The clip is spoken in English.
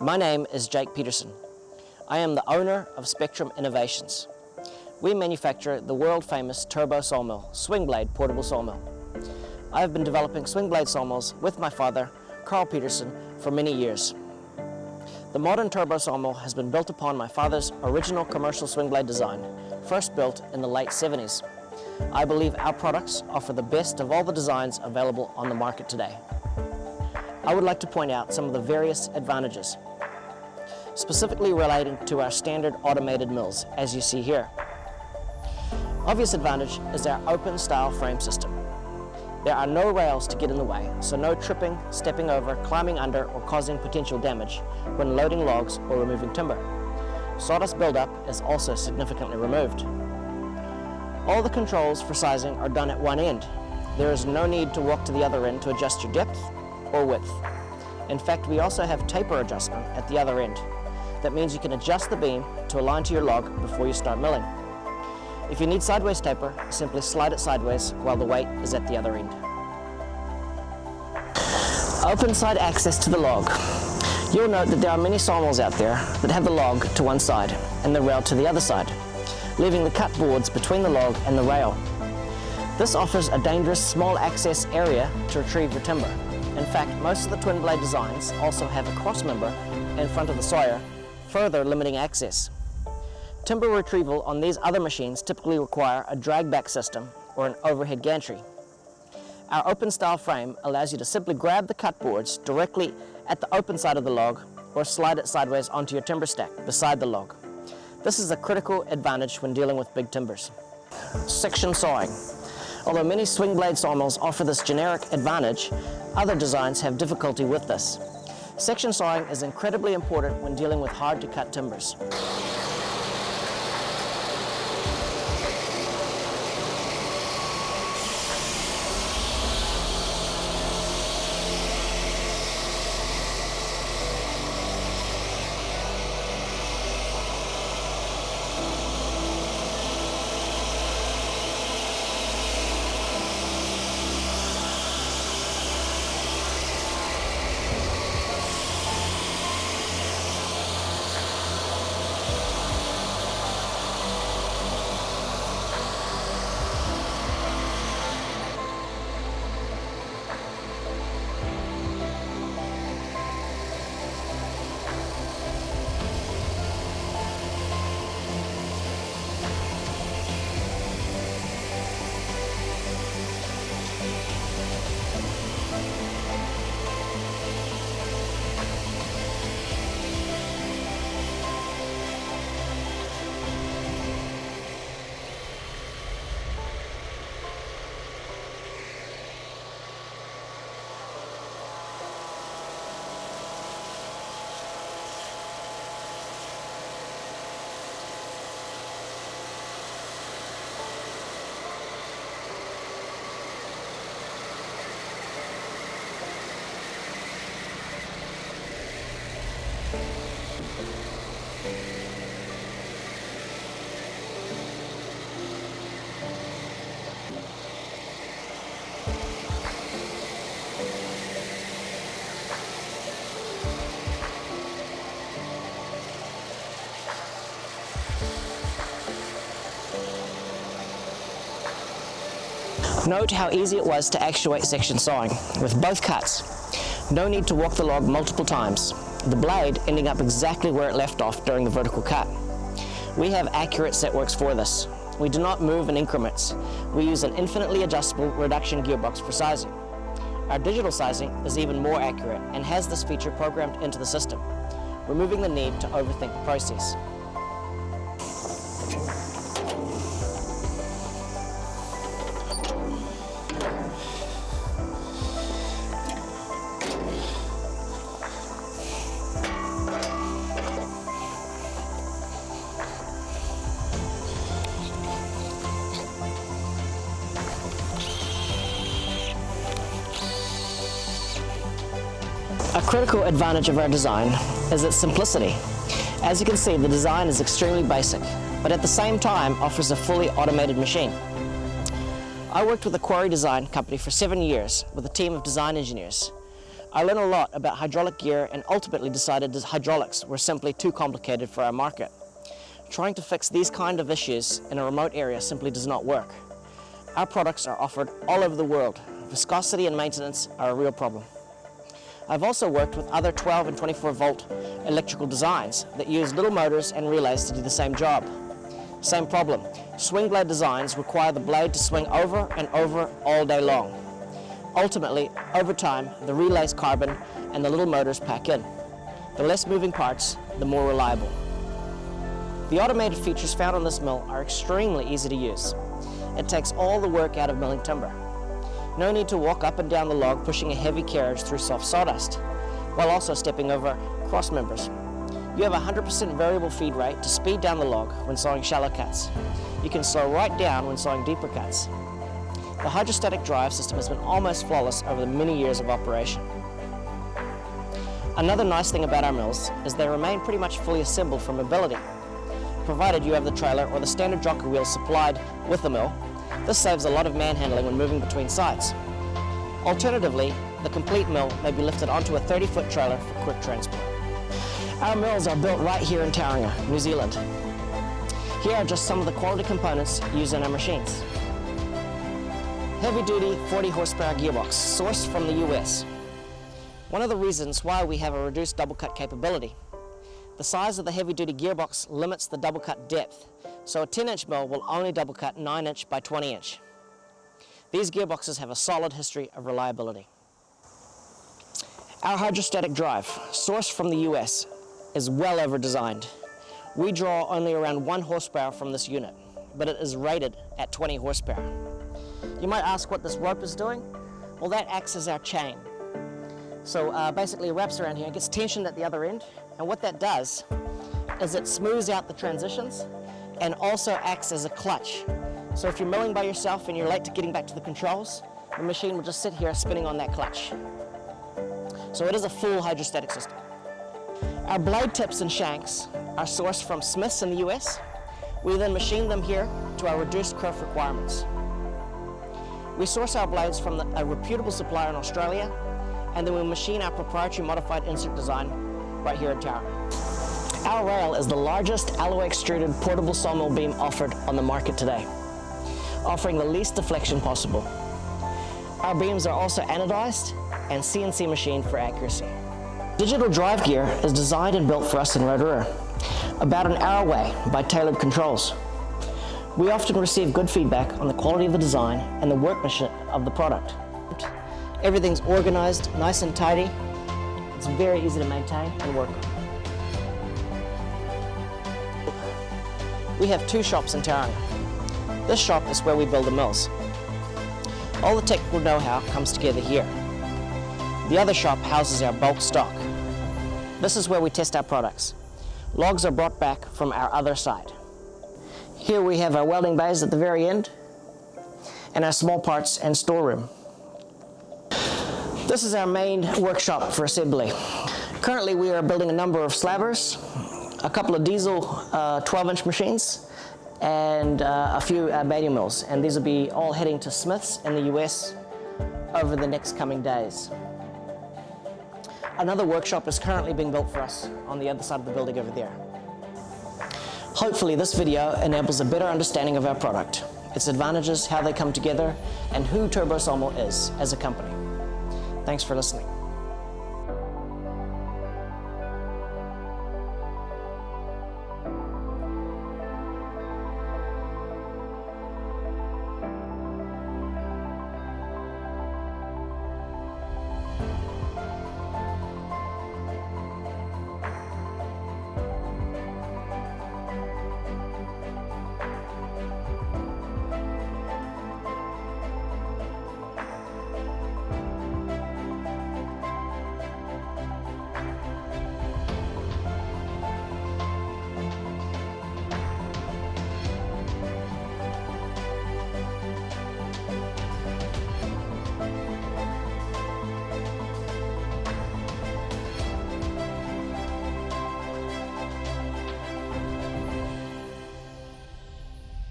My name is Jake Peterson. I am the owner of Spectrum Innovations. We manufacture the world-famous Turbosawmill swing blade portable sawmill. I have been developing swing blade sawmills with my father, Carl Peterson, for many years. The modern Turbosawmill has been built upon my father's original commercial swing blade design, first built in the late 70s. I believe our products offer the best of all the designs available on the market today. I would like to point out some of the various advantages, specifically relating to our standard automated mills, as you see here. Obvious advantage is our open style frame system. There are no rails to get in the way, so no tripping, stepping over, climbing under, or causing potential damage when loading logs or removing timber. Sawdust buildup is also significantly removed. All the controls for sizing are done at one end. There is no need to walk to the other end to adjust your depth or width. In fact, we also have taper adjustment at the other end. That means you can adjust the beam to align to your log before you start milling. If you need sideways taper, simply slide it sideways while the weight is at the other end. Open side access to the log. You'll note that there are many sawmills out there that have the log to one side and the rail to the other side, leaving the cut boards between the log and the rail. This offers a dangerous small access area to retrieve your timber. In fact, most of the twin blade designs also have a cross member in front of the sawyer, further limiting access. Timber retrieval on these other machines typically require a drag back system or an overhead gantry. Our open style frame allows you to simply grab the cut boards directly at the open side of the log or slide it sideways onto your timber stack beside the log. This is a critical advantage when dealing with big timbers. Section sawing. Although many swing blade sawmills offer this generic advantage, other designs have difficulty with this. Section sawing is incredibly important when dealing with hard to cut timbers. Note how easy it was to actuate section sawing with both cuts. No need to walk the log multiple times, the blade ending up exactly where it left off during the vertical cut. We have accurate set works for this. We do not move in increments. We use an infinitely adjustable reduction gearbox for sizing. Our digital sizing is even more accurate and has this feature programmed into the system, removing the need to overthink the process. A critical advantage of our design is its simplicity. As you can see, the design is extremely basic, but at the same time offers a fully automated machine. I worked with a quarry design company for 7 years with a team of design engineers. I learned a lot about hydraulic gear and ultimately decided that hydraulics were simply too complicated for our market. Trying to fix these kind of issues in a remote area simply does not work. Our products are offered all over the world. Viscosity and maintenance are a real problem. I've also worked with other 12 and 24 volt electrical designs that use little motors and relays to do the same job. Same problem. Swing blade designs require the blade to swing over and over all day long. Ultimately, over time, the relays carbon and the little motors pack in. The less moving parts, the more reliable. The automated features found on this mill are extremely easy to use. It takes all the work out of milling timber. No need to walk up and down the log pushing a heavy carriage through soft sawdust, while also stepping over cross members. You have a 100% variable feed rate to speed down the log when sawing shallow cuts. You can slow right down when sawing deeper cuts. The hydrostatic drive system has been almost flawless over the many years of operation. Another nice thing about our mills is they remain pretty much fully assembled for mobility. Provided you have the trailer or the standard jocker wheels supplied with the mill, this saves a lot of manhandling when moving between sites. Alternatively, the complete mill may be lifted onto a 30-foot trailer for quick transport. Our mills are built right here in Tauranga, New Zealand. Here are just some of the quality components used in our machines. Heavy-duty 40 horsepower gearbox, sourced from the US. One of the reasons why we have a reduced double cut capability. The size of the heavy-duty gearbox limits the double cut depth, so a 10-inch mill will only double cut 9-inch by 20-inch. These gearboxes have a solid history of reliability. Our hydrostatic drive, sourced from the US, is well over-designed. We draw only around 1 horsepower from this unit, but it is rated at 20 horsepower. You might ask what this rope is doing. Well, that acts as our chain. So basically it wraps around here, it gets tensioned at the other end, and what that does is it smooths out the transitions and also acts as a clutch. So if you're milling by yourself and you're late to getting back to the controls, the machine will just sit here spinning on that clutch. So it is a full hydrostatic system. Our blade tips and shanks are sourced from Smiths in the US. We then machine them here to our reduced kerf requirements. We source our blades from a reputable supplier in Australia, and then we machine our proprietary modified insert design right here in Tauranga. Our rail is the largest alloy extruded portable sawmill beam offered on the market today, offering the least deflection possible. Our beams are also anodized and CNC machined for accuracy. Digital drive gear is designed and built for us in Rotorua, about an hour away by tailored controls. We often receive good feedback on the quality of the design and the workmanship of the product. Everything's organized, nice and tidy. It's very easy to maintain and work on. We have 2 shops in Tauranga. This shop is where we build the mills. All the technical know-how comes together here. The other shop houses our bulk stock. This is where we test our products. Logs are brought back from our other side. Here we have our welding bays at the very end and our small parts and storeroom. This is our main workshop for assembly. Currently we are building a number of slabbers, a couple of diesel 12-inch machines, and a few manual mills, and these will be all heading to Smiths in the US over the next coming days. Another workshop is currently being built for us on the other side of the building over there. Hopefully this video enables a better understanding of our product, its advantages, how they come together, and who Turbosawmill is as a company. Thanks for listening.